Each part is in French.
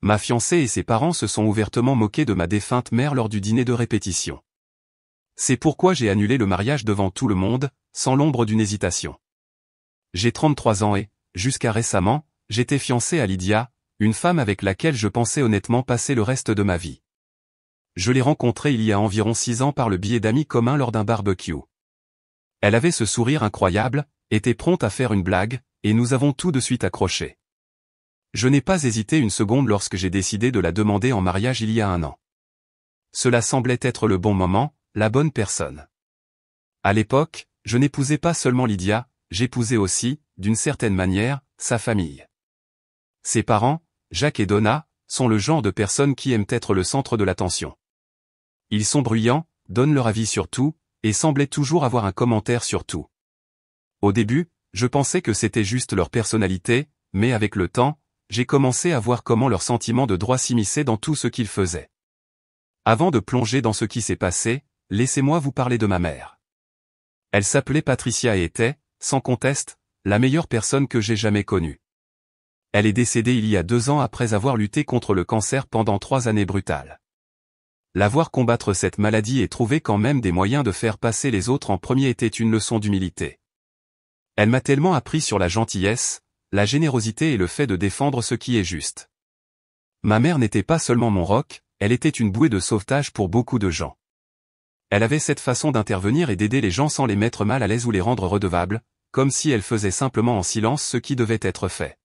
Ma fiancée et ses parents se sont ouvertement moqués de ma défunte mère lors du dîner de répétition. C'est pourquoi j'ai annulé le mariage devant tout le monde, sans l'ombre d'une hésitation. J'ai 33 ans et, jusqu'à récemment, j'étais fiancé à Lydia, une femme avec laquelle je pensais honnêtement passer le reste de ma vie. Je l'ai rencontrée il y a environ 6 ans par le biais d'amis communs lors d'un barbecue. Elle avait ce sourire incroyable, était prompte à faire une blague, et nous avons tout de suite accroché. Je n'ai pas hésité une seconde lorsque j'ai décidé de la demander en mariage il y a 1 an. Cela semblait être le bon moment, la bonne personne. À l'époque, je n'épousais pas seulement Lydia, j'épousais aussi, d'une certaine manière, sa famille. Ses parents, Jacques et Donna, sont le genre de personnes qui aiment être le centre de l'attention. Ils sont bruyants, donnent leur avis sur tout, et semblaient toujours avoir un commentaire sur tout. Au début, je pensais que c'était juste leur personnalité, mais avec le temps, j'ai commencé à voir comment leurs sentiments de droit s'immisçaient dans tout ce qu'ils faisaient. Avant de plonger dans ce qui s'est passé, laissez-moi vous parler de ma mère. Elle s'appelait Patricia et était, sans conteste, la meilleure personne que j'ai jamais connue. Elle est décédée il y a 2 ans après avoir lutté contre le cancer pendant 3 années brutales. La voir combattre cette maladie et trouver quand même des moyens de faire passer les autres en premier était une leçon d'humilité. Elle m'a tellement appris sur la gentillesse, la générosité et le fait de défendre ce qui est juste. Ma mère n'était pas seulement mon roc, elle était une bouée de sauvetage pour beaucoup de gens. Elle avait cette façon d'intervenir et d'aider les gens sans les mettre mal à l'aise ou les rendre redevables, comme si elle faisait simplement en silence ce qui devait être fait.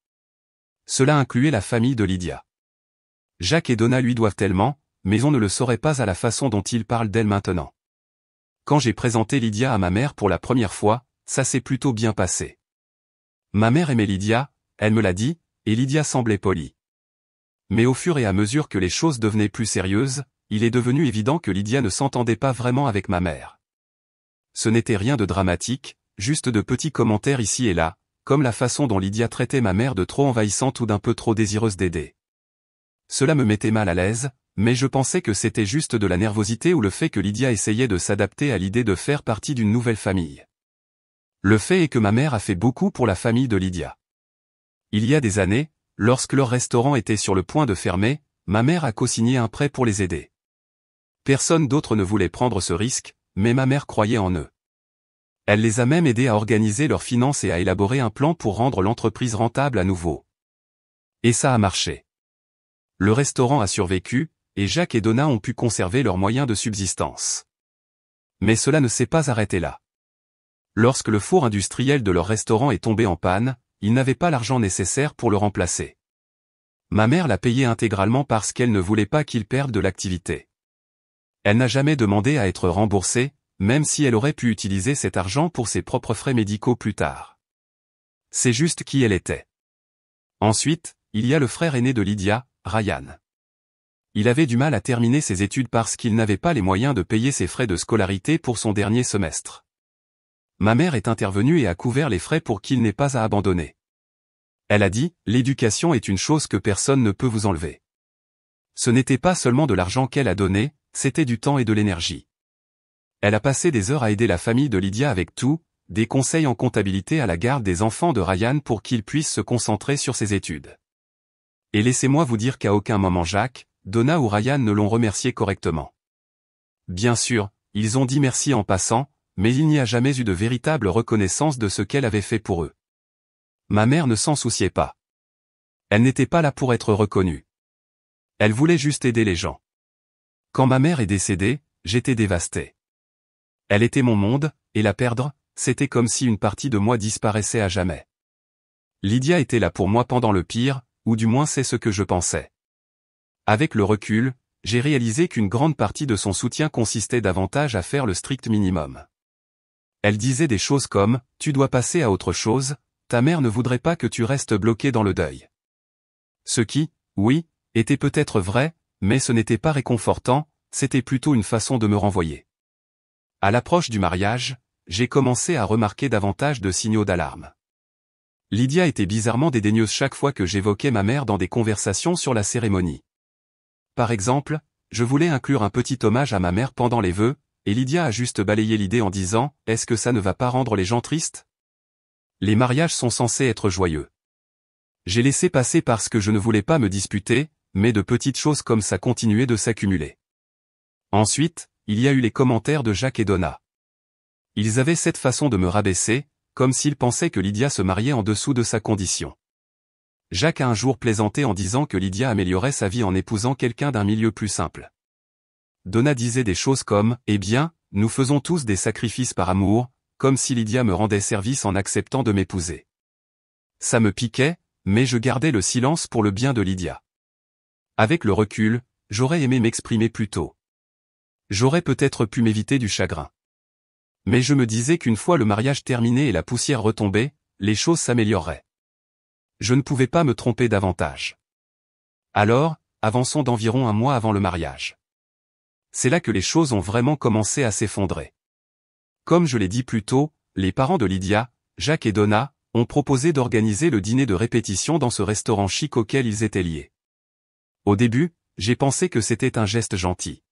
Cela incluait la famille de Lydia. Jacques et Donna lui doivent tellement, mais on ne le saurait pas à la façon dont ils parlent d'elle maintenant. Quand j'ai présenté Lydia à ma mère pour la première fois, ça s'est plutôt bien passé. Ma mère aimait Lydia, elle me l'a dit, et Lydia semblait polie. Mais au fur et à mesure que les choses devenaient plus sérieuses, il est devenu évident que Lydia ne s'entendait pas vraiment avec ma mère. Ce n'était rien de dramatique, juste de petits commentaires ici et là, comme la façon dont Lydia traitait ma mère de trop envahissante ou d'un peu trop désireuse d'aider. Cela me mettait mal à l'aise, mais je pensais que c'était juste de la nervosité ou le fait que Lydia essayait de s'adapter à l'idée de faire partie d'une nouvelle famille. Le fait est que ma mère a fait beaucoup pour la famille de Lydia. Il y a des années, lorsque leur restaurant était sur le point de fermer, ma mère a co-signé un prêt pour les aider. Personne d'autre ne voulait prendre ce risque, mais ma mère croyait en eux. Elle les a même aidés à organiser leurs finances et à élaborer un plan pour rendre l'entreprise rentable à nouveau. Et ça a marché. Le restaurant a survécu, et Jacques et Donna ont pu conserver leurs moyens de subsistance. Mais cela ne s'est pas arrêté là. Lorsque le four industriel de leur restaurant est tombé en panne, ils n'avaient pas l'argent nécessaire pour le remplacer. Ma mère l'a payé intégralement parce qu'elle ne voulait pas qu'ils perdent de l'activité. Elle n'a jamais demandé à être remboursée, même si elle aurait pu utiliser cet argent pour ses propres frais médicaux plus tard. C'est juste qui elle était. Ensuite, il y a le frère aîné de Lydia, Ryan. Il avait du mal à terminer ses études parce qu'il n'avait pas les moyens de payer ses frais de scolarité pour son dernier semestre. Ma mère est intervenue et a couvert les frais pour qu'il n'ait pas à abandonner. Elle a dit, l'éducation est une chose que personne ne peut vous enlever. Ce n'était pas seulement de l'argent qu'elle a donné, c'était du temps et de l'énergie. Elle a passé des heures à aider la famille de Lydia avec tout, des conseils en comptabilité à la garde des enfants de Ryan pour qu'il puisse se concentrer sur ses études. Et laissez-moi vous dire qu'à aucun moment Jacques, Donna ou Ryan ne l'ont remercié correctement. Bien sûr, ils ont dit merci en passant, mais il n'y a jamais eu de véritable reconnaissance de ce qu'elle avait fait pour eux. Ma mère ne s'en souciait pas. Elle n'était pas là pour être reconnue. Elle voulait juste aider les gens. Quand ma mère est décédée, j'étais dévasté. Elle était mon monde, et la perdre, c'était comme si une partie de moi disparaissait à jamais. Lydia était là pour moi pendant le pire, ou du moins c'est ce que je pensais. Avec le recul, j'ai réalisé qu'une grande partie de son soutien consistait davantage à faire le strict minimum. Elle disait des choses comme « Tu dois passer à autre chose, ta mère ne voudrait pas que tu restes bloqué dans le deuil. » Ce qui, oui, était peut-être vrai, mais ce n'était pas réconfortant, c'était plutôt une façon de me renvoyer. À l'approche du mariage, j'ai commencé à remarquer davantage de signaux d'alarme. Lydia était bizarrement dédaigneuse chaque fois que j'évoquais ma mère dans des conversations sur la cérémonie. Par exemple, je voulais inclure un petit hommage à ma mère pendant les vœux, et Lydia a juste balayé l'idée en disant « Est-ce que ça ne va pas rendre les gens tristes ? Les mariages sont censés être joyeux. » J'ai laissé passer parce que je ne voulais pas me disputer, mais de petites choses comme ça continuaient de s'accumuler. Ensuite, il y a eu les commentaires de Jacques et Donna. Ils avaient cette façon de me rabaisser, comme s'ils pensaient que Lydia se mariait en dessous de sa condition. Jacques a un jour plaisanté en disant que Lydia améliorait sa vie en épousant quelqu'un d'un milieu plus simple. Donna disait des choses comme « Eh bien, nous faisons tous des sacrifices par amour », comme si Lydia me rendait service en acceptant de m'épouser. Ça me piquait, mais je gardais le silence pour le bien de Lydia. Avec le recul, j'aurais aimé m'exprimer plus tôt. J'aurais peut-être pu m'éviter du chagrin. Mais je me disais qu'une fois le mariage terminé et la poussière retombée, les choses s'amélioreraient. Je ne pouvais pas me tromper davantage. Alors, avançons d'environ un mois avant le mariage. C'est là que les choses ont vraiment commencé à s'effondrer. Comme je l'ai dit plus tôt, les parents de Lydia, Jacques et Donna, ont proposé d'organiser le dîner de répétition dans ce restaurant chic auquel ils étaient liés. Au début, j'ai pensé que c'était un geste gentil.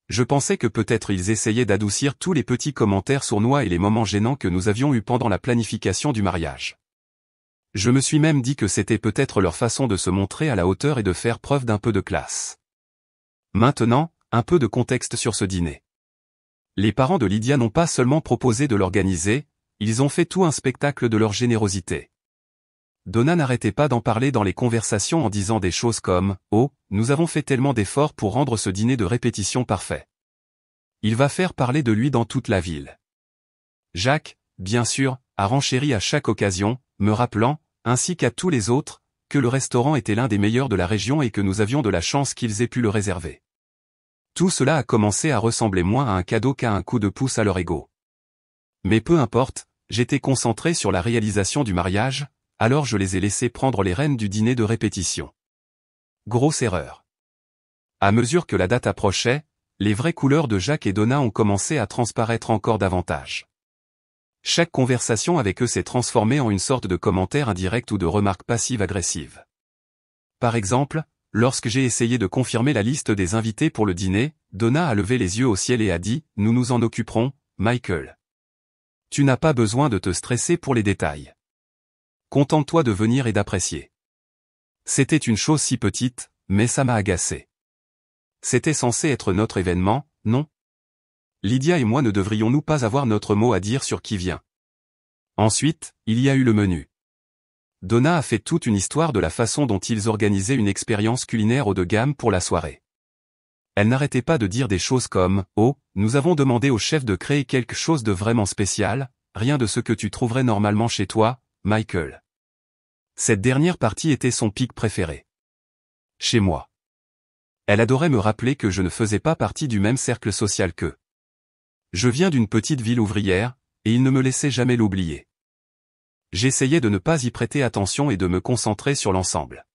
Je pensais que peut-être ils essayaient d'adoucir tous les petits commentaires sournois et les moments gênants que nous avions eus pendant la planification du mariage. Je me suis même dit que c'était peut-être leur façon de se montrer à la hauteur et de faire preuve d'un peu de classe. Maintenant, un peu de contexte sur ce dîner. Les parents de Lydia n'ont pas seulement proposé de l'organiser, ils ont fait tout un spectacle de leur générosité. Donna n'arrêtait pas d'en parler dans les conversations en disant des choses comme « Oh, nous avons fait tellement d'efforts pour rendre ce dîner de répétition parfait. Il va faire parler de lui dans toute la ville. » Jacques, bien sûr, a renchéri à chaque occasion, me rappelant, ainsi qu'à tous les autres, que le restaurant était l'un des meilleurs de la région et que nous avions de la chance qu'ils aient pu le réserver. Tout cela a commencé à ressembler moins à un cadeau qu'à un coup de pouce à leur ego. Mais peu importe, j'étais concentré sur la réalisation du mariage, alors je les ai laissés prendre les rênes du dîner de répétition. Grosse erreur. À mesure que la date approchait, les vraies couleurs de Jacques et Donna ont commencé à transparaître encore davantage. Chaque conversation avec eux s'est transformée en une sorte de commentaire indirect ou de remarque passive-agressive. Par exemple, lorsque j'ai essayé de confirmer la liste des invités pour le dîner, Donna a levé les yeux au ciel et a dit « Nous nous en occuperons, Michael. Tu n'as pas besoin de te stresser pour les détails. Contente-toi de venir et d'apprécier. » C'était une chose si petite, mais ça m'a agacé. C'était censé être notre événement, non? Lydia et moi ne devrions-nous pas avoir notre mot à dire sur qui vient? Ensuite, il y a eu le menu. Donna a fait toute une histoire de la façon dont ils organisaient une expérience culinaire haut de gamme pour la soirée. Elle n'arrêtait pas de dire des choses comme « Oh, nous avons demandé au chef de créer quelque chose de vraiment spécial, rien de ce que tu trouverais normalement chez toi, Michael. » Cette dernière partie était son pic préféré. Chez moi. Elle adorait me rappeler que je ne faisais pas partie du même cercle social qu'eux. Je viens d'une petite ville ouvrière, et il ne me laissait jamais l'oublier. J'essayais de ne pas y prêter attention et de me concentrer sur l'ensemble.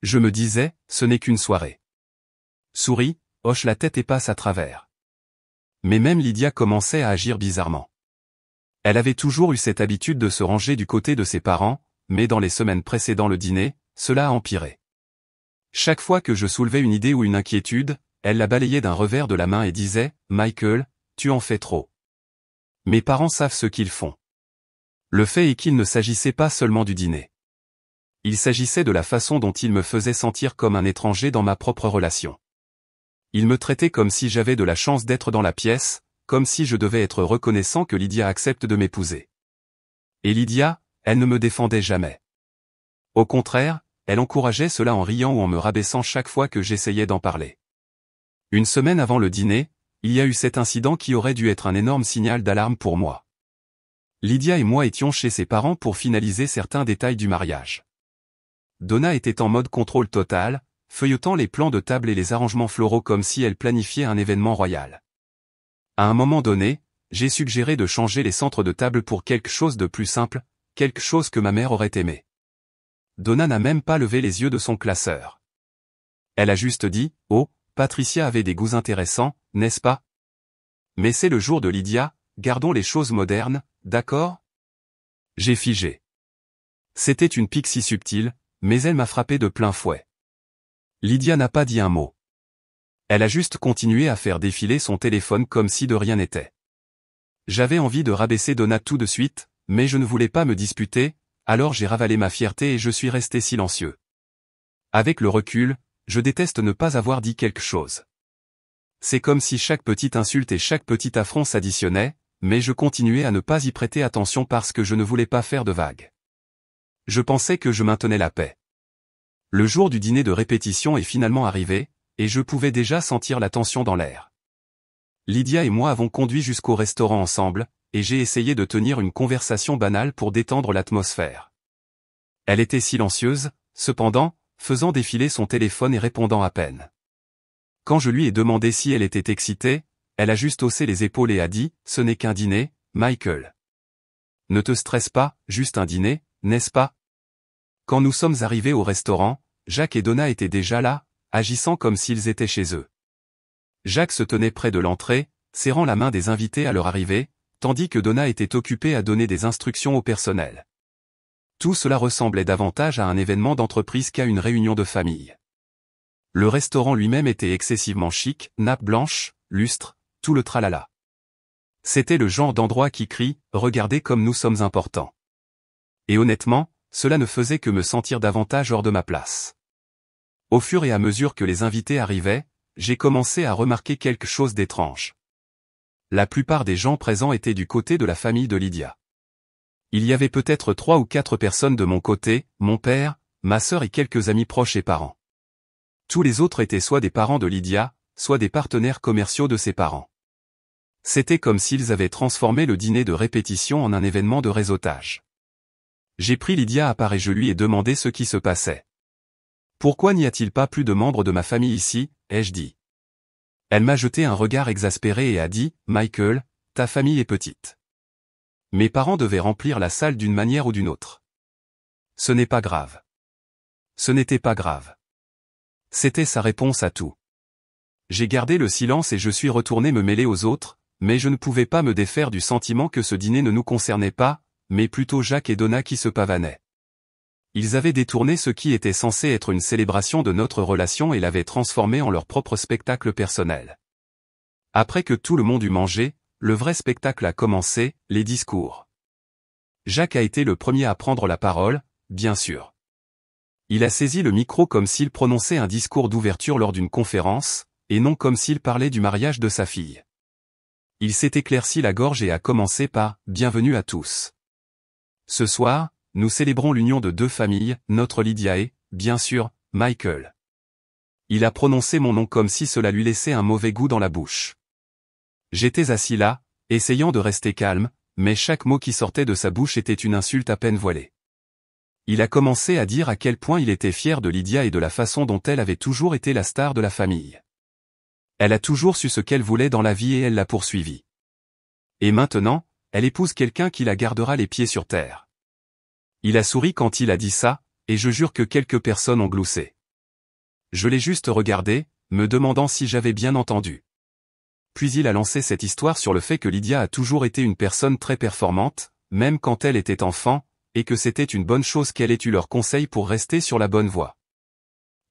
Je me disais, ce n'est qu'une soirée. Souris, hoche la tête et passe à travers. Mais même Lydia commençait à agir bizarrement. Elle avait toujours eu cette habitude de se ranger du côté de ses parents, mais dans les semaines précédant le dîner, cela a empiré. Chaque fois que je soulevais une idée ou une inquiétude, elle la balayait d'un revers de la main et disait « Michael, tu en fais trop. Mes parents savent ce qu'ils font. » Le fait est qu'il ne s'agissait pas seulement du dîner. Il s'agissait de la façon dont ils me faisaient sentir comme un étranger dans ma propre relation. Ils me traitaient comme si j'avais de la chance d'être dans la pièce, comme si je devais être reconnaissant que Lydia accepte de m'épouser. Et Lydia, elle ne me défendait jamais. Au contraire, elle encourageait cela en riant ou en me rabaissant chaque fois que j'essayais d'en parler. Une semaine avant le dîner, il y a eu cet incident qui aurait dû être un énorme signal d'alarme pour moi. Lydia et moi étions chez ses parents pour finaliser certains détails du mariage. Donna était en mode contrôle total, feuilletant les plans de table et les arrangements floraux comme si elle planifiait un événement royal. À un moment donné, j'ai suggéré de changer les centres de table pour quelque chose de plus simple, quelque chose que ma mère aurait aimé. Donna n'a même pas levé les yeux de son classeur. Elle a juste dit « Oh, Patricia avait des goûts intéressants, n'est-ce pas? Mais c'est le jour de Lydia, gardons les choses modernes, d'accord ?» J'ai figé. C'était une pique si subtile, mais elle m'a frappé de plein fouet. Lydia n'a pas dit un mot. Elle a juste continué à faire défiler son téléphone comme si de rien n'était. J'avais envie de rabaisser Donna tout de suite, mais je ne voulais pas me disputer, alors j'ai ravalé ma fierté et je suis resté silencieux. Avec le recul, je déteste ne pas avoir dit quelque chose. C'est comme si chaque petite insulte et chaque petit affront s'additionnaient, mais je continuais à ne pas y prêter attention parce que je ne voulais pas faire de vagues. Je pensais que je maintenais la paix. Le jour du dîner de répétition est finalement arrivé, et je pouvais déjà sentir la tension dans l'air. Lydia et moi avons conduit jusqu'au restaurant ensemble, et j'ai essayé de tenir une conversation banale pour détendre l'atmosphère. Elle était silencieuse, cependant, faisant défiler son téléphone et répondant à peine. Quand je lui ai demandé si elle était excitée, elle a juste haussé les épaules et a dit « Ce n'est qu'un dîner, Michael. Ne te stresse pas, juste un dîner, n'est-ce pas ?» Quand nous sommes arrivés au restaurant, Jacques et Donna étaient déjà là, agissant comme s'ils étaient chez eux. Jacques se tenait près de l'entrée, serrant la main des invités à leur arrivée, tandis que Donna était occupée à donner des instructions au personnel. Tout cela ressemblait davantage à un événement d'entreprise qu'à une réunion de famille. Le restaurant lui-même était excessivement chic, nappe blanche, lustre, tout le tralala. C'était le genre d'endroit qui crie « Regardez comme nous sommes importants ». Et honnêtement, cela ne faisait que me sentir davantage hors de ma place. Au fur et à mesure que les invités arrivaient, j'ai commencé à remarquer quelque chose d'étrange. La plupart des gens présents étaient du côté de la famille de Lydia. Il y avait peut-être 3 ou 4 personnes de mon côté, mon père, ma sœur et quelques amis proches et parents. Tous les autres étaient soit des parents de Lydia, soit des partenaires commerciaux de ses parents. C'était comme s'ils avaient transformé le dîner de répétition en un événement de réseautage. J'ai pris Lydia à part et je lui ai demandé ce qui se passait. « Pourquoi n'y a-t-il pas plus de membres de ma famille ici ?» ai-je dit. Elle m'a jeté un regard exaspéré et a dit « Michael, ta famille est petite. Mes parents devaient remplir la salle d'une manière ou d'une autre. Ce n'est pas grave. » Ce n'était pas grave. C'était sa réponse à tout. J'ai gardé le silence et je suis retourné me mêler aux autres, mais je ne pouvais pas me défaire du sentiment que ce dîner ne nous concernait pas, mais plutôt Jacques et Donna qui se pavanaient. Ils avaient détourné ce qui était censé être une célébration de notre relation et l'avaient transformé en leur propre spectacle personnel. Après que tout le monde eut mangé, le vrai spectacle a commencé, les discours. Jacques a été le premier à prendre la parole, bien sûr. Il a saisi le micro comme s'il prononçait un discours d'ouverture lors d'une conférence, et non comme s'il parlait du mariage de sa fille. Il s'est éclairci la gorge et a commencé par « Bienvenue à tous. Ce soir, nous célébrons l'union de 2 familles, notre Lydia et, bien sûr, Michael. » Il a prononcé mon nom comme si cela lui laissait un mauvais goût dans la bouche. J'étais assis là, essayant de rester calme, mais chaque mot qui sortait de sa bouche était une insulte à peine voilée. Il a commencé à dire à quel point il était fier de Lydia et de la façon dont elle avait toujours été la star de la famille. Elle a toujours su ce qu'elle voulait dans la vie et elle l'a poursuivi. Et maintenant, elle épouse quelqu'un qui la gardera les pieds sur terre. Il a souri quand il a dit ça, et je jure que quelques personnes ont gloussé. Je l'ai juste regardé, me demandant si j'avais bien entendu. Puis il a lancé cette histoire sur le fait que Lydia a toujours été une personne très performante, même quand elle était enfant, et que c'était une bonne chose qu'elle ait eu leurs conseils pour rester sur la bonne voie.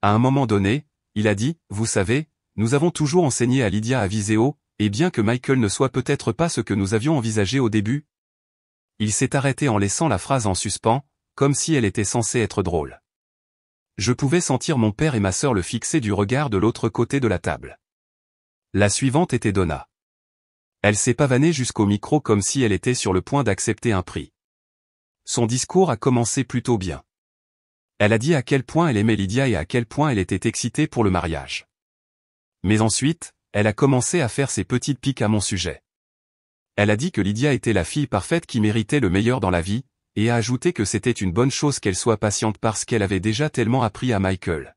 À un moment donné, il a dit, « Vous savez, nous avons toujours enseigné à Lydia à viser haut, et bien que Michael ne soit peut-être pas ce que nous avions envisagé au début. » Il s'est arrêté en laissant la phrase en suspens, comme si elle était censée être drôle. Je pouvais sentir mon père et ma sœur le fixer du regard de l'autre côté de la table. La suivante était Donna. Elle s'est pavanée jusqu'au micro comme si elle était sur le point d'accepter un prix. Son discours a commencé plutôt bien. Elle a dit à quel point elle aimait Lydia et à quel point elle était excitée pour le mariage. Mais ensuite, elle a commencé à faire ses petites piques à mon sujet. Elle a dit que Lydia était la fille parfaite qui méritait le meilleur dans la vie, et a ajouté que c'était une bonne chose qu'elle soit patiente parce qu'elle avait déjà tellement appris à Michael.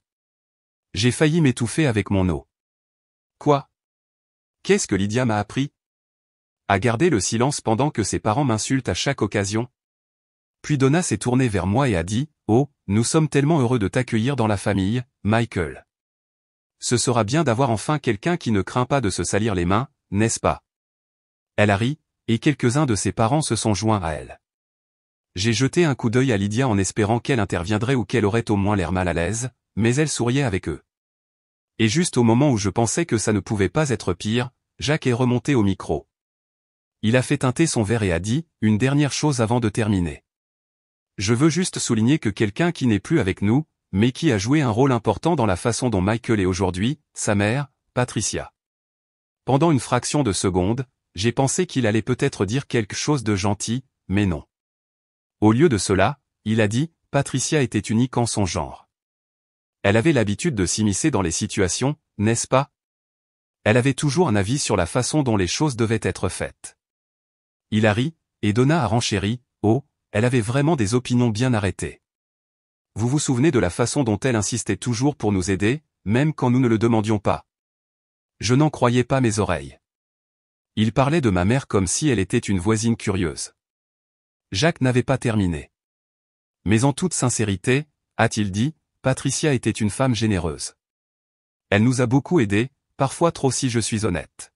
J'ai failli m'étouffer avec mon eau. Quoi? Qu'est-ce que Lydia m'a appris? À garder le silence pendant que ses parents m'insultent à chaque occasion? Puis Donna s'est tournée vers moi et a dit, « Oh, nous sommes tellement heureux de t'accueillir dans la famille, Michael. Ce sera bien d'avoir enfin quelqu'un qui ne craint pas de se salir les mains, n'est-ce pas ?» Elle a ri, et quelques-uns de ses parents se sont joints à elle. J'ai jeté un coup d'œil à Lydia en espérant qu'elle interviendrait ou qu'elle aurait au moins l'air mal à l'aise, mais elle souriait avec eux. Et juste au moment où je pensais que ça ne pouvait pas être pire, Jacques est remonté au micro. Il a fait teinter son verre et a dit, une dernière chose avant de terminer. Je veux juste souligner que quelqu'un qui n'est plus avec nous, mais qui a joué un rôle important dans la façon dont Michael est aujourd'hui, sa mère, Patricia. Pendant une fraction de seconde, j'ai pensé qu'il allait peut-être dire quelque chose de gentil, mais non. Au lieu de cela, il a dit, Patricia était unique en son genre. Elle avait l'habitude de s'immiscer dans les situations, n'est-ce pas? Elle avait toujours un avis sur la façon dont les choses devaient être faites. Il a ri, et Donna a renchéri, oh, elle avait vraiment des opinions bien arrêtées. Vous vous souvenez de la façon dont elle insistait toujours pour nous aider, même quand nous ne le demandions pas? Je n'en croyais pas mes oreilles. Il parlait de ma mère comme si elle était une voisine curieuse. Jacques n'avait pas terminé. Mais en toute sincérité, a-t-il dit, Patricia était une femme généreuse. Elle nous a beaucoup aidés, parfois trop si je suis honnête.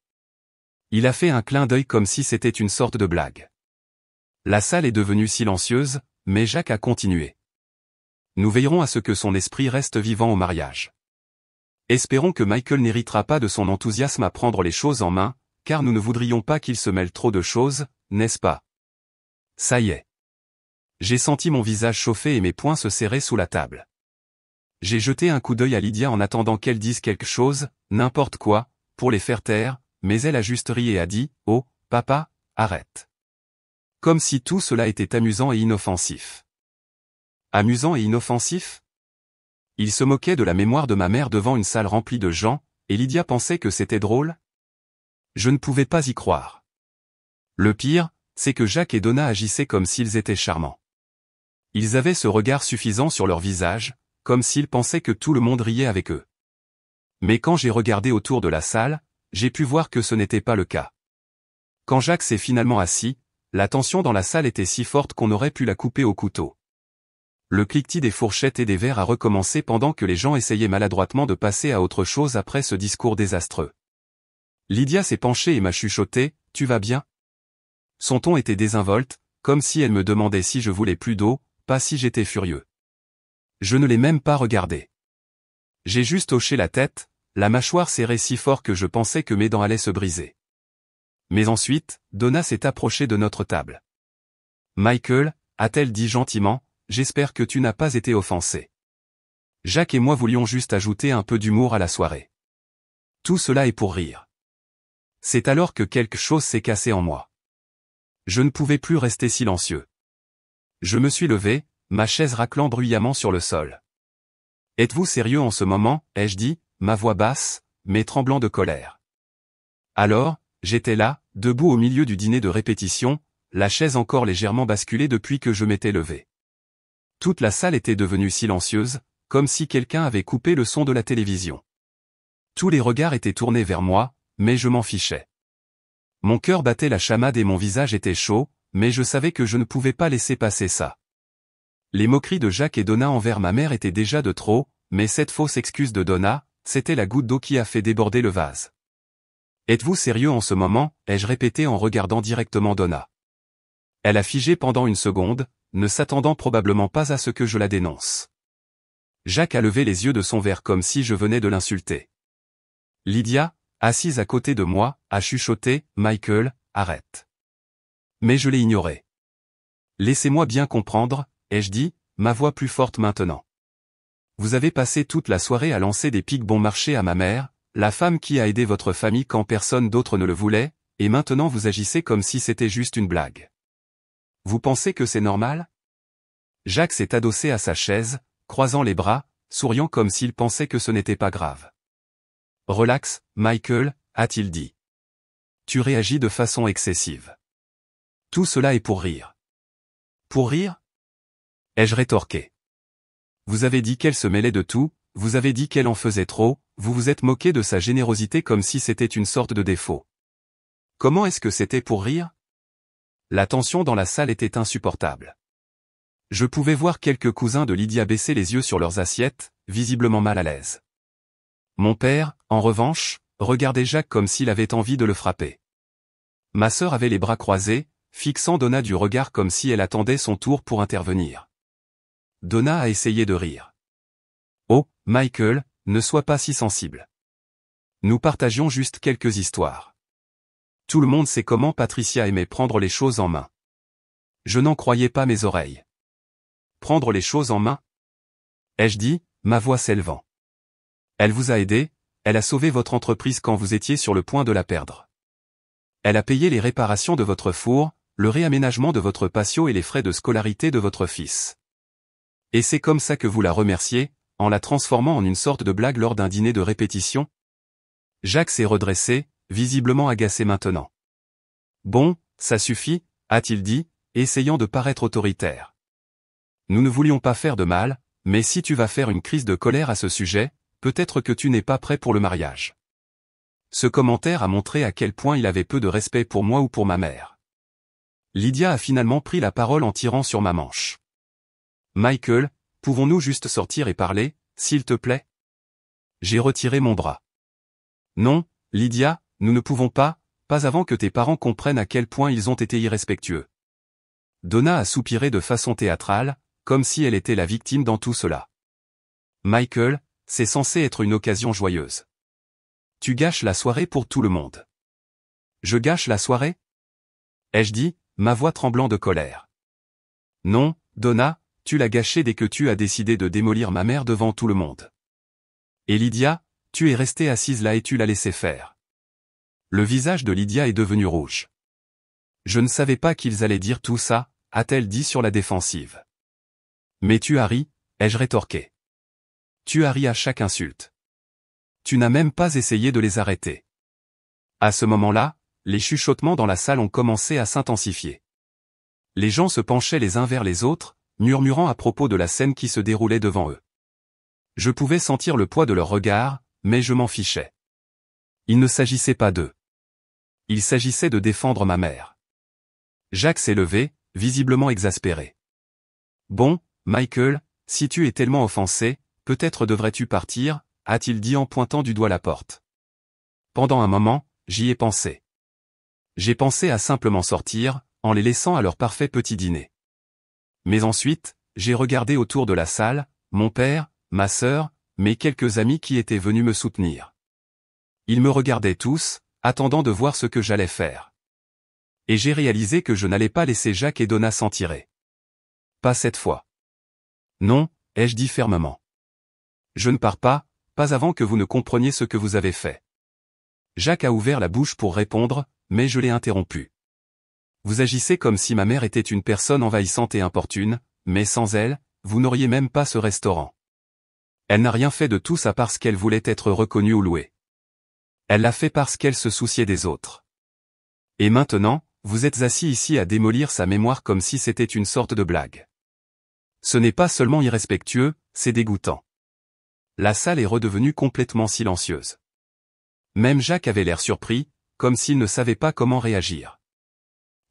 Il a fait un clin d'œil comme si c'était une sorte de blague. La salle est devenue silencieuse, mais Jacques a continué. Nous veillerons à ce que son esprit reste vivant au mariage. Espérons que Michael n'héritera pas de son enthousiasme à prendre les choses en main, car nous ne voudrions pas qu'il se mêle trop de choses, n'est-ce pas? Ça y est. J'ai senti mon visage chauffer et mes poings se serrer sous la table. J'ai jeté un coup d'œil à Lydia en attendant qu'elle dise quelque chose, n'importe quoi, pour les faire taire, mais elle a juste ri et a dit, « Oh, papa, arrête. » Comme si tout cela était amusant et inoffensif. Amusant et inoffensif? Il se moquait de la mémoire de ma mère devant une salle remplie de gens, et Lydia pensait que c'était drôle? Je ne pouvais pas y croire. Le pire, c'est que Jacques et Donna agissaient comme s'ils étaient charmants. Ils avaient ce regard suffisant sur leur visage, comme s'ils pensaient que tout le monde riait avec eux. Mais quand j'ai regardé autour de la salle, j'ai pu voir que ce n'était pas le cas. Quand Jacques s'est finalement assis, la tension dans la salle était si forte qu'on aurait pu la couper au couteau. Le cliquetis des fourchettes et des verres a recommencé pendant que les gens essayaient maladroitement de passer à autre chose après ce discours désastreux. Lydia s'est penchée et m'a chuchoté, « Tu vas bien ?» Son ton était désinvolte, comme si elle me demandait si je voulais plus d'eau, pas si j'étais furieux. Je ne l'ai même pas regardé. J'ai juste hoché la tête, la mâchoire serrée si fort que je pensais que mes dents allaient se briser. Mais ensuite, Donna s'est approchée de notre table. « Michael, a-t-elle dit gentiment, j'espère que tu n'as pas été offensé. » Jacques et moi voulions juste ajouter un peu d'humour à la soirée. Tout cela est pour rire. C'est alors que quelque chose s'est cassé en moi. Je ne pouvais plus rester silencieux. Je me suis levé, ma chaise raclant bruyamment sur le sol. « Êtes-vous sérieux en ce moment ?» ai-je dit, ma voix basse, mais tremblant de colère. Alors, j'étais là, debout au milieu du dîner de répétition, la chaise encore légèrement basculée depuis que je m'étais levé. Toute la salle était devenue silencieuse, comme si quelqu'un avait coupé le son de la télévision. Tous les regards étaient tournés vers moi, mais je m'en fichais. Mon cœur battait la chamade et mon visage était chaud, mais je savais que je ne pouvais pas laisser passer ça. Les moqueries de Jacques et Donna envers ma mère étaient déjà de trop, mais cette fausse excuse de Donna, c'était la goutte d'eau qui a fait déborder le vase. « Êtes-vous sérieux en ce moment ?» ai-je répété en regardant directement Donna. Elle a figé pendant une seconde, ne s'attendant probablement pas à ce que je la dénonce. Jacques a levé les yeux de son verre comme si je venais de l'insulter. Lydia, assise à côté de moi, a chuchoté, « Michael, arrête. » Mais je l'ai ignoré. « Laissez-moi bien comprendre, » ai-je dit, ma voix plus forte maintenant. Vous avez passé toute la soirée à lancer des piques bon marché à ma mère, la femme qui a aidé votre famille quand personne d'autre ne le voulait, et maintenant vous agissez comme si c'était juste une blague. Vous pensez que c'est normal? Jacques s'est adossé à sa chaise, croisant les bras, souriant comme s'il pensait que ce n'était pas grave. Relax, Michael, a-t-il dit. Tu réagis de façon excessive. Tout cela est pour rire. Pour rire? Ai-je rétorqué. Vous avez dit qu'elle se mêlait de tout, vous avez dit qu'elle en faisait trop, vous vous êtes moqué de sa générosité comme si c'était une sorte de défaut. Comment est-ce que c'était pour rire? La tension dans la salle était insupportable. Je pouvais voir quelques cousins de Lydia baisser les yeux sur leurs assiettes, visiblement mal à l'aise. Mon père, en revanche, regardait Jacques comme s'il avait envie de le frapper. Ma sœur avait les bras croisés, fixant Donna du regard comme si elle attendait son tour pour intervenir. Donna a essayé de rire. Oh, Michael, ne sois pas si sensible. Nous partagions juste quelques histoires. Tout le monde sait comment Patricia aimait prendre les choses en main. Je n'en croyais pas mes oreilles. Prendre les choses en main? ai-je dit, ma voix s'élevant. Elle vous a aidé, elle a sauvé votre entreprise quand vous étiez sur le point de la perdre. Elle a payé les réparations de votre four, le réaménagement de votre patio et les frais de scolarité de votre fils. Et c'est comme ça que vous la remerciez, en la transformant en une sorte de blague lors d'un dîner de répétition? Jacques s'est redressé, visiblement agacé maintenant. Bon, ça suffit, a-t-il dit, essayant de paraître autoritaire. Nous ne voulions pas faire de mal, mais si tu vas faire une crise de colère à ce sujet, peut-être que tu n'es pas prêt pour le mariage. Ce commentaire a montré à quel point il avait peu de respect pour moi ou pour ma mère. Lydia a finalement pris la parole en tirant sur ma manche. Michael, pouvons-nous juste sortir et parler, s'il te plaît? J'ai retiré mon bras. Non, Lydia, nous ne pouvons pas avant que tes parents comprennent à quel point ils ont été irrespectueux. Donna a soupiré de façon théâtrale, comme si elle était la victime dans tout cela. Michael, c'est censé être une occasion joyeuse. Tu gâches la soirée pour tout le monde. Je gâche la soirée? Ai-je dit, ma voix tremblant de colère. Non, Donna, tu l'as gâchée dès que tu as décidé de démolir ma mère devant tout le monde. Et Lydia, tu es restée assise là et tu l'as laissé faire. Le visage de Lydia est devenu rouge. Je ne savais pas qu'ils allaient dire tout ça, a-t-elle dit sur la défensive. Mais tu as ri, ai-je rétorqué. Tu as ri à chaque insulte. Tu n'as même pas essayé de les arrêter. À ce moment-là, les chuchotements dans la salle ont commencé à s'intensifier. Les gens se penchaient les uns vers les autres, murmurant à propos de la scène qui se déroulait devant eux. Je pouvais sentir le poids de leurs regards, mais je m'en fichais. Il ne s'agissait pas d'eux. Il s'agissait de défendre ma mère. Jacques s'est levé, visiblement exaspéré. Bon, Michael, si tu es tellement offensé, peut-être devrais-tu partir, a-t-il dit en pointant du doigt la porte. Pendant un moment, j'y ai pensé. J'ai pensé à simplement sortir, en les laissant à leur parfait petit dîner. Mais ensuite, j'ai regardé autour de la salle, mon père, ma sœur, mes quelques amis qui étaient venus me soutenir. Ils me regardaient tous, attendant de voir ce que j'allais faire. Et j'ai réalisé que je n'allais pas laisser Jacques et Donna s'en tirer. Pas cette fois. Non, ai-je dit fermement. Je ne pars pas avant que vous ne compreniez ce que vous avez fait. Jacques a ouvert la bouche pour répondre, mais je l'ai interrompu. Vous agissez comme si ma mère était une personne envahissante et importune, mais sans elle, vous n'auriez même pas ce restaurant. Elle n'a rien fait de tout ça parce qu'elle voulait être reconnue ou louée. Elle l'a fait parce qu'elle se souciait des autres. Et maintenant, vous êtes assis ici à démolir sa mémoire comme si c'était une sorte de blague. Ce n'est pas seulement irrespectueux, c'est dégoûtant. La salle est redevenue complètement silencieuse. Même Jacques avait l'air surpris, comme s'il ne savait pas comment réagir.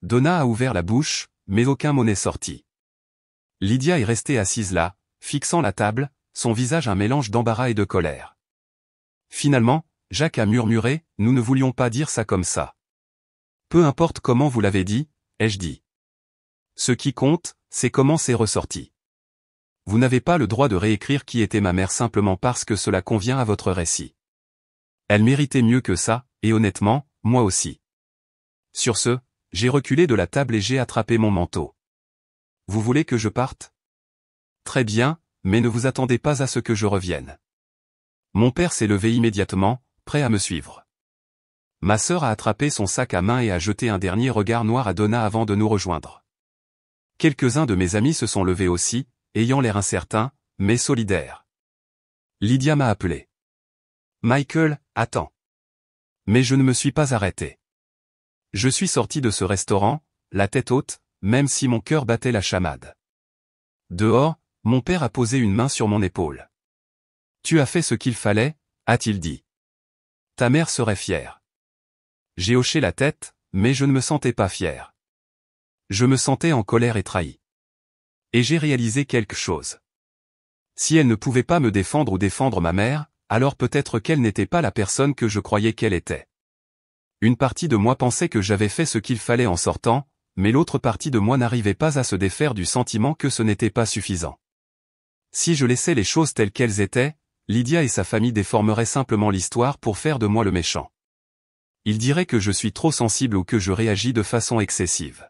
Donna a ouvert la bouche, mais aucun mot n'est sorti. Lydia est restée assise là, fixant la table, son visage un mélange d'embarras et de colère. Finalement, Jacques a murmuré, « Nous ne voulions pas dire ça comme ça. » Peu importe comment vous l'avez dit, ai-je dit. Ce qui compte, c'est comment c'est ressorti. Vous n'avez pas le droit de réécrire qui était ma mère simplement parce que cela convient à votre récit. Elle méritait mieux que ça, et honnêtement, moi aussi. Sur ce, j'ai reculé de la table et j'ai attrapé mon manteau. Vous voulez que je parte? Très bien, mais ne vous attendez pas à ce que je revienne. Mon père s'est levé immédiatement, prêt à me suivre. Ma sœur a attrapé son sac à main et a jeté un dernier regard noir à Donna avant de nous rejoindre. Quelques-uns de mes amis se sont levés aussi, ayant l'air incertains, mais solidaires. Lydia m'a appelé. Michael, attends. Mais je ne me suis pas arrêté. Je suis sorti de ce restaurant, la tête haute, même si mon cœur battait la chamade. Dehors, mon père a posé une main sur mon épaule. Tu as fait ce qu'il fallait, a-t-il dit. Ta mère serait fière. J'ai hoché la tête, mais je ne me sentais pas fier. Je me sentais en colère et trahi. Et j'ai réalisé quelque chose. Si elle ne pouvait pas me défendre ou défendre ma mère, alors peut-être qu'elle n'était pas la personne que je croyais qu'elle était. Une partie de moi pensait que j'avais fait ce qu'il fallait en sortant, mais l'autre partie de moi n'arrivait pas à se défaire du sentiment que ce n'était pas suffisant. Si je laissais les choses telles qu'elles étaient, Lydia et sa famille déformeraient simplement l'histoire pour faire de moi le méchant. Ils diraient que je suis trop sensible ou que je réagis de façon excessive.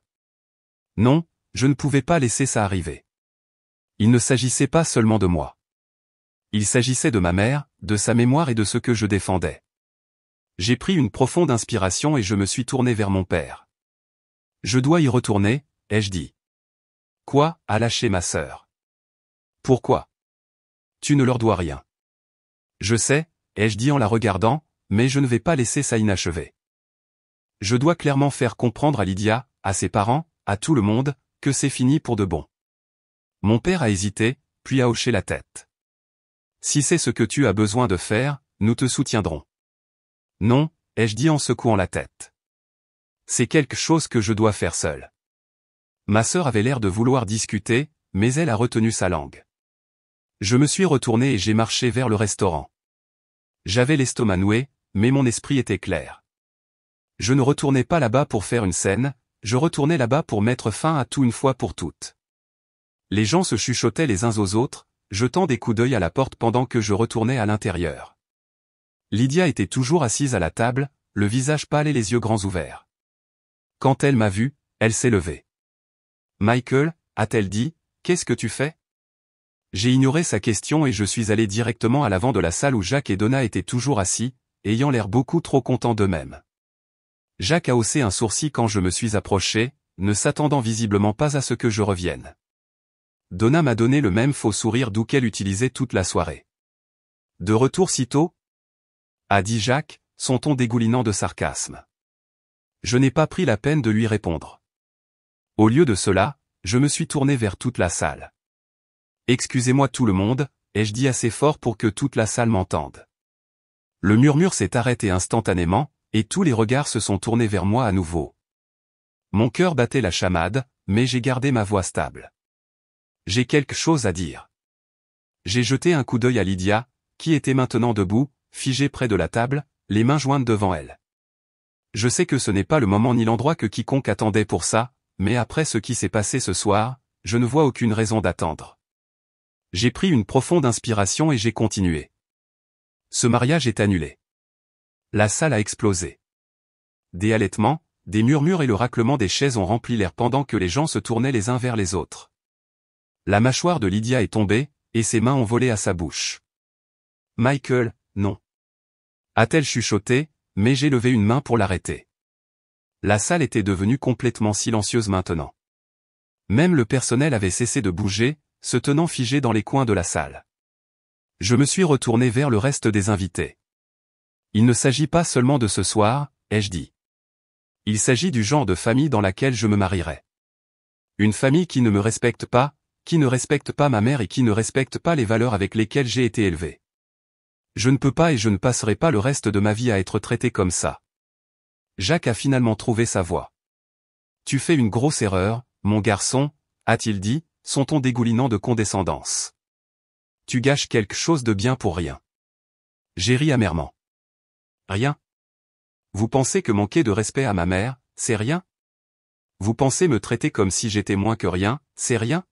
Non, je ne pouvais pas laisser ça arriver. Il ne s'agissait pas seulement de moi. Il s'agissait de ma mère, de sa mémoire et de ce que je défendais. J'ai pris une profonde inspiration et je me suis tourné vers mon père. Je dois y retourner, ai-je dit. Quoi, a lâché ma sœur. Pourquoi? Tu ne leur dois rien. Je sais, ai-je dit en la regardant, mais je ne vais pas laisser ça inachevé. Je dois clairement faire comprendre à Lydia, à ses parents, à tout le monde, que c'est fini pour de bon. Mon père a hésité, puis a hoché la tête. Si c'est ce que tu as besoin de faire, nous te soutiendrons. Non, ai-je dit en secouant la tête. C'est quelque chose que je dois faire seul. Ma sœur avait l'air de vouloir discuter, mais elle a retenu sa langue. Je me suis retourné et j'ai marché vers le restaurant. J'avais l'estomac noué, mais mon esprit était clair. Je ne retournais pas là-bas pour faire une scène, je retournais là-bas pour mettre fin à tout une fois pour toutes. Les gens se chuchotaient les uns aux autres, jetant des coups d'œil à la porte pendant que je retournais à l'intérieur. Lydia était toujours assise à la table, le visage pâle et les yeux grands ouverts. Quand elle m'a vu, elle s'est levée. « Michael, a-t-elle dit, qu'est-ce que tu fais ?» J'ai ignoré sa question et je suis allé directement à l'avant de la salle où Jacques et Donna étaient toujours assis, ayant l'air beaucoup trop contents d'eux-mêmes. Jacques a haussé un sourcil quand je me suis approché, ne s'attendant visiblement pas à ce que je revienne. Donna m'a donné le même faux sourire doux qu'elle utilisait toute la soirée. « De retour si tôt ?» a dit Jacques, son ton dégoulinant de sarcasme. Je n'ai pas pris la peine de lui répondre. Au lieu de cela, je me suis tourné vers toute la salle. « Excusez-moi tout le monde », ai-je dit assez fort pour que toute la salle m'entende. Le murmure s'est arrêté instantanément, et tous les regards se sont tournés vers moi à nouveau. Mon cœur battait la chamade, mais j'ai gardé ma voix stable. J'ai quelque chose à dire. J'ai jeté un coup d'œil à Lydia, qui était maintenant debout, figée près de la table, les mains jointes devant elle. Je sais que ce n'est pas le moment ni l'endroit que quiconque attendait pour ça, mais après ce qui s'est passé ce soir, je ne vois aucune raison d'attendre. J'ai pris une profonde inspiration et j'ai continué. Ce mariage est annulé. La salle a explosé. Des halètements, des murmures et le raclement des chaises ont rempli l'air pendant que les gens se tournaient les uns vers les autres. La mâchoire de Lydia est tombée, et ses mains ont volé à sa bouche. « Michael, non. » a-t-elle chuchoté, mais j'ai levé une main pour l'arrêter. La salle était devenue complètement silencieuse maintenant. Même le personnel avait cessé de bouger, se tenant figé dans les coins de la salle. Je me suis retourné vers le reste des invités. Il ne s'agit pas seulement de ce soir, ai-je dit. Il s'agit du genre de famille dans laquelle je me marierai. Une famille qui ne me respecte pas, qui ne respecte pas ma mère et qui ne respecte pas les valeurs avec lesquelles j'ai été élevé. Je ne peux pas et je ne passerai pas le reste de ma vie à être traité comme ça. Jacques a finalement trouvé sa voix. « Tu fais une grosse erreur, mon garçon, » a-t-il dit, son ton dégoulinant de condescendance. « Tu gâches quelque chose de bien pour rien. » J'ai ri amèrement. « Rien? Vous pensez que manquer de respect à ma mère, c'est rien? Vous pensez me traiter comme si j'étais moins que rien, c'est rien?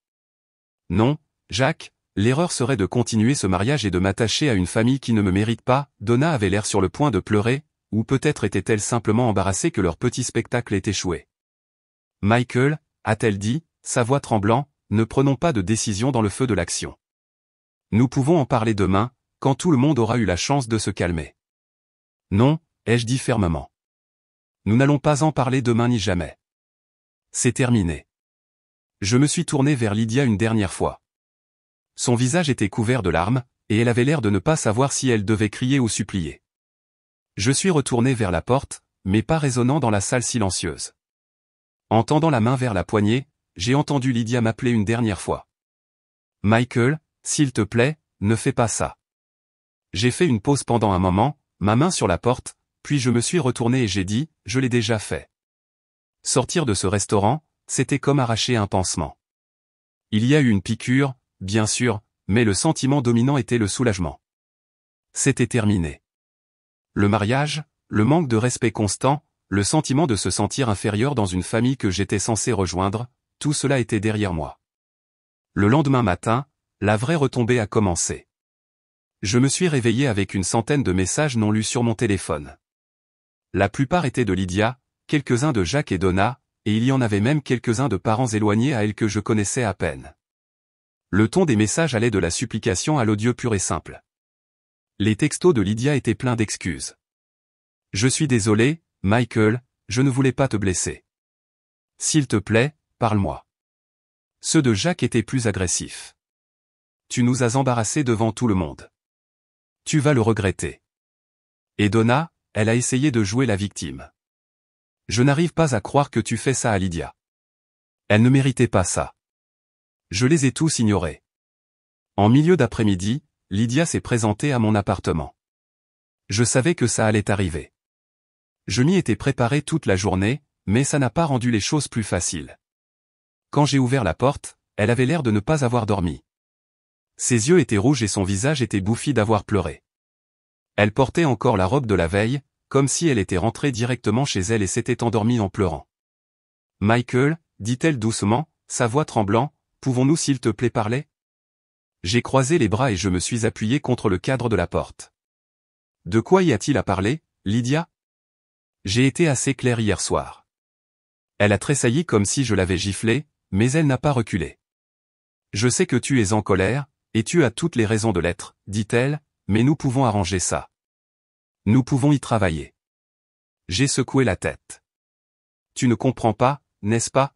Non, Jacques, l'erreur serait de continuer ce mariage et de m'attacher à une famille qui ne me mérite pas. » Donna avait l'air sur le point de pleurer, ou peut-être était-elle simplement embarrassée que leur petit spectacle ait échoué. « Michael, a-t-elle dit, sa voix tremblant, ne prenons pas de décision dans le feu de l'action. Nous pouvons en parler demain, quand tout le monde aura eu la chance de se calmer. Non, ai-je dit fermement. Nous n'allons pas en parler demain ni jamais. C'est terminé. Je me suis tourné vers Lydia une dernière fois. Son visage était couvert de larmes, et elle avait l'air de ne pas savoir si elle devait crier ou supplier. Je suis retourné vers la porte, mais pas résonnant dans la salle silencieuse. En tendant la main vers la poignée, j'ai entendu Lydia m'appeler une dernière fois. « Michael, s'il te plaît, ne fais pas ça. » J'ai fait une pause pendant un moment, ma main sur la porte, puis je me suis retourné et j'ai dit, « Je l'ai déjà fait. » Sortir de ce restaurant, c'était comme arracher un pansement. Il y a eu une piqûre, bien sûr, mais le sentiment dominant était le soulagement. C'était terminé. Le mariage, le manque de respect constant, le sentiment de se sentir inférieur dans une famille que j'étais censé rejoindre, tout cela était derrière moi. Le lendemain matin, la vraie retombée a commencé. Je me suis réveillé avec une centaine de messages non lus sur mon téléphone. La plupart étaient de Lydia, quelques-uns de Jacques et Donna, et il y en avait même quelques-uns de parents éloignés à elle que je connaissais à peine. Le ton des messages allait de la supplication à l'odieux pur et simple. Les textos de Lydia étaient pleins d'excuses. Je suis désolé, Michael, je ne voulais pas te blesser. S'il te plaît, parle-moi. Ceux de Jacques étaient plus agressifs. Tu nous as embarrassés devant tout le monde. Tu vas le regretter. Et Donna, elle a essayé de jouer la victime. Je n'arrive pas à croire que tu fais ça à Lydia. Elle ne méritait pas ça. Je les ai tous ignorés. En milieu d'après-midi, Lydia s'est présentée à mon appartement. Je savais que ça allait arriver. Je m'y étais préparé toute la journée, mais ça n'a pas rendu les choses plus faciles. Quand j'ai ouvert la porte, elle avait l'air de ne pas avoir dormi. Ses yeux étaient rouges et son visage était bouffi d'avoir pleuré. Elle portait encore la robe de la veille, comme si elle était rentrée directement chez elle et s'était endormie en pleurant. Michael, dit-elle doucement, sa voix tremblant, pouvons-nous s'il te plaît parler? J'ai croisé les bras et je me suis appuyé contre le cadre de la porte. De quoi y a-t-il à parler, Lydia? J'ai été assez clair hier soir. Elle a tressailli comme si je l'avais giflée, mais elle n'a pas reculé. Je sais que tu es en colère, et tu as toutes les raisons de l'être, dit-elle, mais nous pouvons arranger ça. Nous pouvons y travailler. J'ai secoué la tête. Tu ne comprends pas, n'est-ce pas?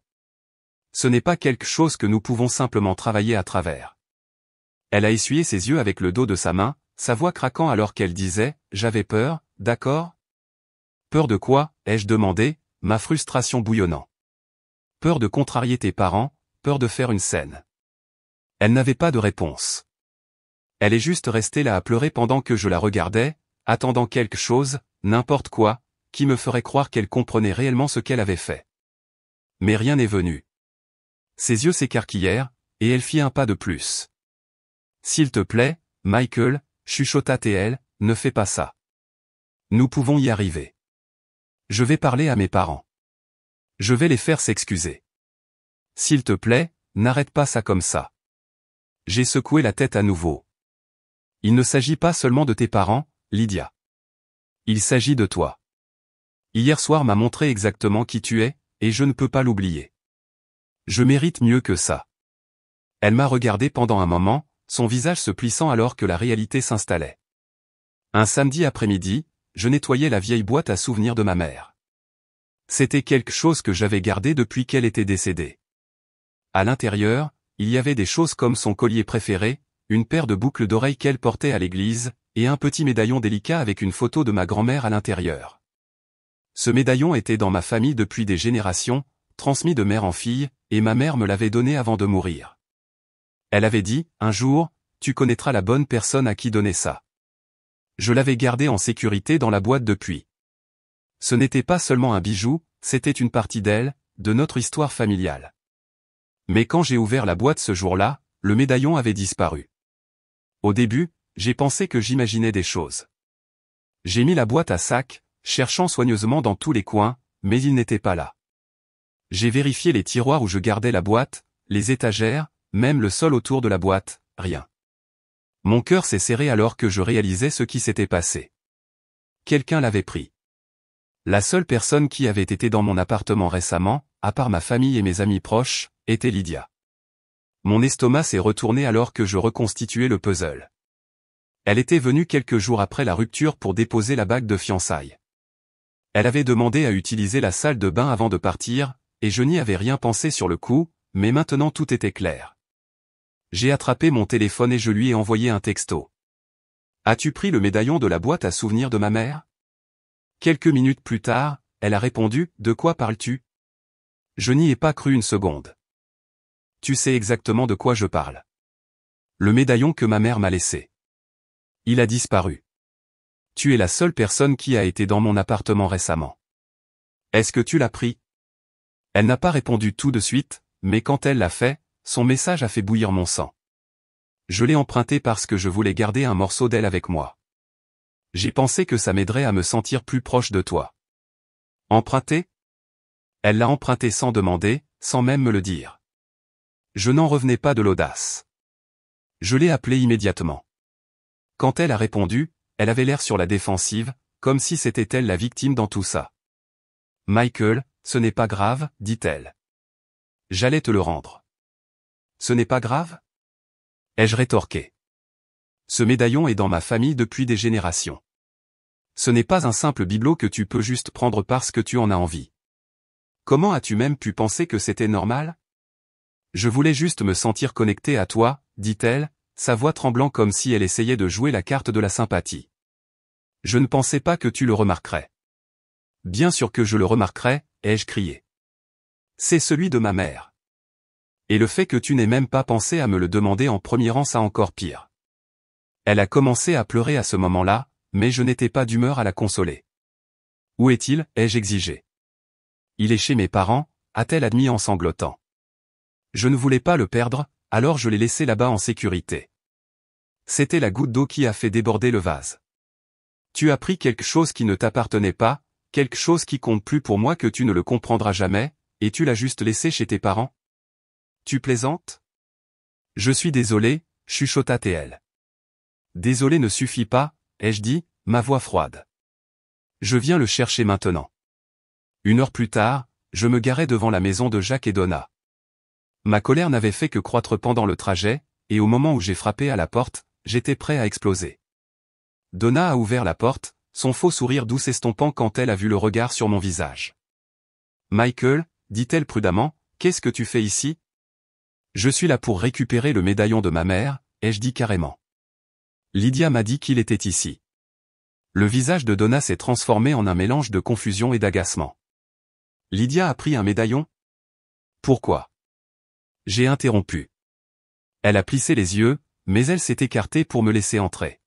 Ce n'est pas quelque chose que nous pouvons simplement travailler à travers. Elle a essuyé ses yeux avec le dos de sa main, sa voix craquant alors qu'elle disait « J'avais peur, d'accord ?» Peur de quoi, ai-je demandé, ma frustration bouillonnant. Peur de contrarier tes parents, peur de faire une scène. Elle n'avait pas de réponse. Elle est juste restée là à pleurer pendant que je la regardais, attendant quelque chose, n'importe quoi, qui me ferait croire qu'elle comprenait réellement ce qu'elle avait fait. Mais rien n'est venu. Ses yeux s'écarquillèrent, et elle fit un pas de plus. S'il te plaît, Michael, chuchota-t-elle, ne fais pas ça. Nous pouvons y arriver. Je vais parler à mes parents. Je vais les faire s'excuser. S'il te plaît, n'arrête pas ça comme ça. J'ai secoué la tête à nouveau. Il ne s'agit pas seulement de tes parents, Lydia. Il s'agit de toi. Hier soir m'a montré exactement qui tu es, et je ne peux pas l'oublier. Je mérite mieux que ça. Elle m'a regardé pendant un moment, son visage se plissant alors que la réalité s'installait. Un samedi après-midi, je nettoyais la vieille boîte à souvenirs de ma mère. C'était quelque chose que j'avais gardé depuis qu'elle était décédée. À l'intérieur, il y avait des choses comme son collier préféré, une paire de boucles d'oreilles qu'elle portait à l'église, et un petit médaillon délicat avec une photo de ma grand-mère à l'intérieur. Ce médaillon était dans ma famille depuis des générations, transmis de mère en fille, et ma mère me l'avait donné avant de mourir. Elle avait dit, un jour, tu connaîtras la bonne personne à qui donner ça. Je l'avais gardé en sécurité dans la boîte depuis. Ce n'était pas seulement un bijou, c'était une partie d'elle, de notre histoire familiale. Mais quand j'ai ouvert la boîte ce jour-là, le médaillon avait disparu. Au début, j'ai pensé que j'imaginais des choses. J'ai mis la boîte à sac, cherchant soigneusement dans tous les coins, mais il n'était pas là. J'ai vérifié les tiroirs où je gardais la boîte, les étagères, même le sol autour de la boîte, rien. Mon cœur s'est serré alors que je réalisais ce qui s'était passé. Quelqu'un l'avait pris. La seule personne qui avait été dans mon appartement récemment, à part ma famille et mes amis proches, était Lydia. Mon estomac s'est retourné alors que je reconstituais le puzzle. Elle était venue quelques jours après la rupture pour déposer la bague de fiançailles. Elle avait demandé à utiliser la salle de bain avant de partir, et je n'y avais rien pensé sur le coup, mais maintenant tout était clair. J'ai attrapé mon téléphone et je lui ai envoyé un texto. As-tu pris le médaillon de la boîte à souvenirs de ma mère? Quelques minutes plus tard, elle a répondu, de quoi parles-tu? Je n'y ai pas cru une seconde. Tu sais exactement de quoi je parle. Le médaillon que ma mère m'a laissé. Il a disparu. Tu es la seule personne qui a été dans mon appartement récemment. Est-ce que tu l'as pris? Elle n'a pas répondu tout de suite, mais quand elle l'a fait, son message a fait bouillir mon sang. Je l'ai emprunté parce que je voulais garder un morceau d'elle avec moi. J'ai pensé que ça m'aiderait à me sentir plus proche de toi. Emprunté? Elle l'a emprunté sans demander, sans même me le dire. Je n'en revenais pas de l'audace. Je l'ai appelée immédiatement. Quand elle a répondu, elle avait l'air sur la défensive, comme si c'était elle la victime dans tout ça. Michael, ce n'est pas grave, dit-elle. J'allais te le rendre. Ce n'est pas grave? Ai-je rétorqué. Ce médaillon est dans ma famille depuis des générations. Ce n'est pas un simple bibelot que tu peux juste prendre parce que tu en as envie. Comment as-tu même pu penser que c'était normal? Je voulais juste me sentir connecté à toi, dit-elle, sa voix tremblant comme si elle essayait de jouer la carte de la sympathie. Je ne pensais pas que tu le remarquerais. Bien sûr que je le remarquerais, ai-je crié. C'est celui de ma mère. Et le fait que tu n'aies même pas pensé à me le demander en premier rang ça encore pire. Elle a commencé à pleurer à ce moment-là, mais je n'étais pas d'humeur à la consoler. Où est-il, ai-je exigé. Il est chez mes parents, a-t-elle admis en sanglotant. Je ne voulais pas le perdre, alors je l'ai laissé là-bas en sécurité. C'était la goutte d'eau qui a fait déborder le vase. Tu as pris quelque chose qui ne t'appartenait pas, quelque chose qui compte plus pour moi que tu ne le comprendras jamais, et tu l'as juste laissé chez tes parents? Tu plaisantes? Je suis désolé, chuchota T.L. Désolé ne suffit pas, ai-je dit, ma voix froide. Je viens le chercher maintenant. 1 heure plus tard, je me garais devant la maison de Jacques et Donna. Ma colère n'avait fait que croître pendant le trajet, et au moment où j'ai frappé à la porte, j'étais prêt à exploser. Donna a ouvert la porte, son faux sourire doux s'estompant quand elle a vu le regard sur mon visage. Michael, dit-elle prudemment, qu'est-ce que tu fais ici? Je suis là pour récupérer le médaillon de ma mère, ai-je dit carrément. Lydia m'a dit qu'il était ici. Le visage de Donna s'est transformé en un mélange de confusion et d'agacement. Lydia a pris un médaillon? Pourquoi? J'ai interrompu. Elle a plissé les yeux, mais elle s'est écartée pour me laisser entrer.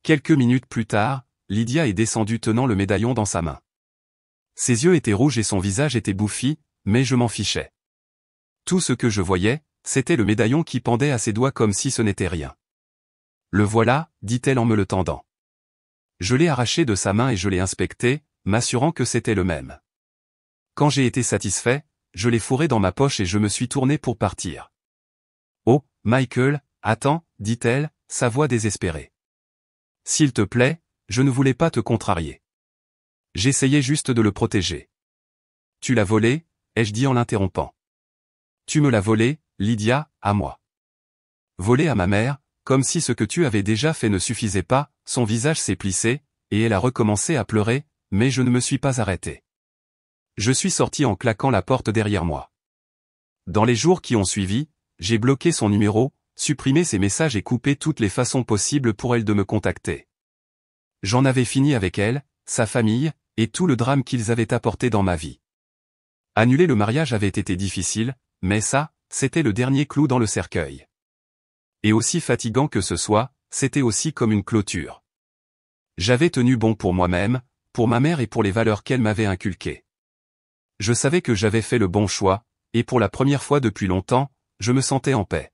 Quelques minutes plus tard, Lydia est descendue tenant le médaillon dans sa main. Ses yeux étaient rouges et son visage était bouffi, mais je m'en fichais. Tout ce que je voyais, c'était le médaillon qui pendait à ses doigts comme si ce n'était rien. Le voilà, dit-elle en me le tendant. Je l'ai arraché de sa main et je l'ai inspecté, m'assurant que c'était le même. Quand j'ai été satisfait, je l'ai fourré dans ma poche et je me suis tourné pour partir. Oh, Michael, attends, dit-elle, sa voix désespérée. S'il te plaît, je ne voulais pas te contrarier. J'essayais juste de le protéger. Tu l'as volé, ai-je dit en l'interrompant. Tu me l'as volé, Lydia, à moi. Volé à ma mère, comme si ce que tu avais déjà fait ne suffisait pas, son visage s'est plissé, et elle a recommencé à pleurer, mais je ne me suis pas arrêté. Je suis sorti en claquant la porte derrière moi. Dans les jours qui ont suivi, j'ai bloqué son numéro, supprimé ses messages et coupé toutes les façons possibles pour elle de me contacter. J'en avais fini avec elle, sa famille, et tout le drame qu'ils avaient apporté dans ma vie. Annuler le mariage avait été difficile, mais ça, c'était le dernier clou dans le cercueil. Et aussi fatigant que ce soit, c'était aussi comme une clôture. J'avais tenu bon pour moi-même, pour ma mère et pour les valeurs qu'elle m'avait inculquées. Je savais que j'avais fait le bon choix, et pour la première fois depuis longtemps, je me sentais en paix.